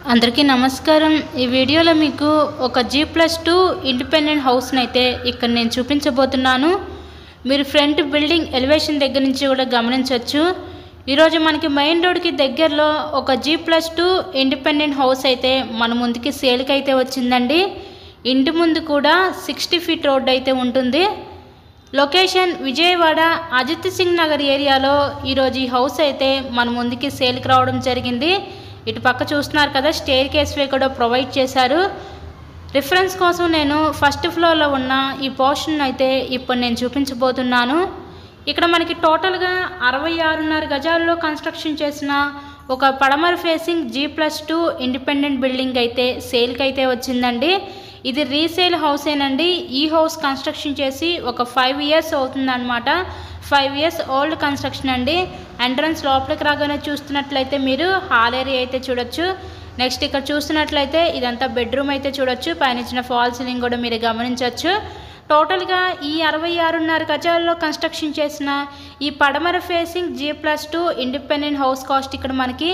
అందరికీ నమస్కారం। ఈ వీడియోలో మీకు ఒక G+2 ఇండిపెండెంట్ హౌస్ని అయితే ఇక్కడ నేను చూపించబోతున్నాను। మీరు ఫ్రంట్ బిల్డింగ్ ఎలివేషన్ దగ్గర నుంచి కూడా గమనించవచ్చు। ఈరోజు మనకి మెయిన్ రోడ్కి దగ్గరలో ఒక G+2 ఇండిపెండెంట్ హౌస్ అయితే మన ముందుకి సేల్కి అయితే వచ్చిందండి। ఇంటి ముందు కూడా 60 ఫీట్ రోడ్ అయితే ఉంటుంది। లొకేషన్ విజయవాడ అజిత్ సింగ్ నగర్ ఏరియాలో ఈరోజు ఈ హౌస్ అయితే మన ముందుకి సేల్కి రావడం జరిగింది। ఇటు పక్క చూస్తున్నారు కదా, స్టేర్ కేస్ వే కూడా ప్రొవైడ్ చేశారు। రిఫరెన్స్ కోసం నేను ఫస్ట్ ఫ్లోర్లో ఉన్న ఈ పోర్షన్ అయితే ఇప్పుడు నేను చూపించబోతున్నాను। ఇక్కడ మనకి టోటల్గా 66.5 గజాల్లో కన్స్ట్రక్షన్ చేసిన ఒక పడమర ఫేసింగ్ G+2 ఇండిపెండెంట్ బిల్డింగ్ అయితే సేల్కి అయితే వచ్చిందండి। ఇది రీసేల్ హౌసేనండి। ఈ హౌస్ కన్స్ట్రక్షన్ చేసి ఒక 5 ఇయర్స్ అవుతుందన్నమాట। 5 ఇయర్స్ ఓల్డ్ కన్స్ట్రక్షన్ అండి। ఎంట్రన్స్ లోపలికి రాగానే చూస్తున్నట్లయితే మీరు హాల్ ఏరియా అయితే చూడొచ్చు। నెక్స్ట్ ఇక్కడ చూస్తున్నట్లయితే ఇదంతా బెడ్రూమ్ అయితే చూడొచ్చు। పైన ఇచ్చిన ఫాల్ సీలింగ్ కూడా మీరు గమనించవచ్చు। టోటల్గా ఈ 66.5 గజాల్లో కన్స్ట్రక్షన్ చేసిన ఈ పడమర facing G+2 independent house cost ఇక్కడ మనకి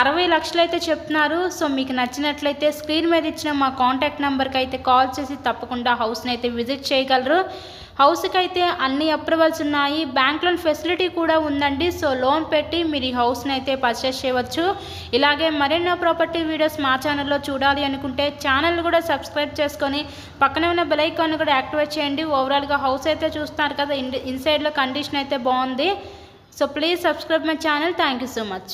60 లక్షలు అయితే చెప్తున్నారు। సో మీకు నచ్చినట్లయితే స్క్రీన్ మీద ఇచ్చిన మా కాంటాక్ట్ నెంబర్కి అయితే కాల్ చేసి తప్పకుండా హౌస్ని అయితే విజిట్ చేయగలరు। హౌస్కి అయితే అన్ని అప్రూవల్స్ ఉన్నాయి, బ్యాంక్ లోన్ ఫెసిలిటీ కూడా ఉందండి। సో లోన్ పెట్టి మీరు ఈ హౌస్ని అయితే పర్చేస్ చేయవచ్చు। ఇలాగే మరెన్నో ప్రాపర్టీ వీడియోస్ మా ఛానల్లో చూడాలి అనుకుంటే ఛానల్ కూడా సబ్స్క్రైబ్ చేసుకొని పక్కనే ఉన్న బెల్ ఐకాన్ కూడా యాక్టివేట్ చేయండి। ఓవరాల్గా హౌస్ అయితే చూస్తున్నారు కదా, ఇన్సైడ్లో కండిషన్ అయితే బాగుంది। So please subscribe my channel. Thank you so much.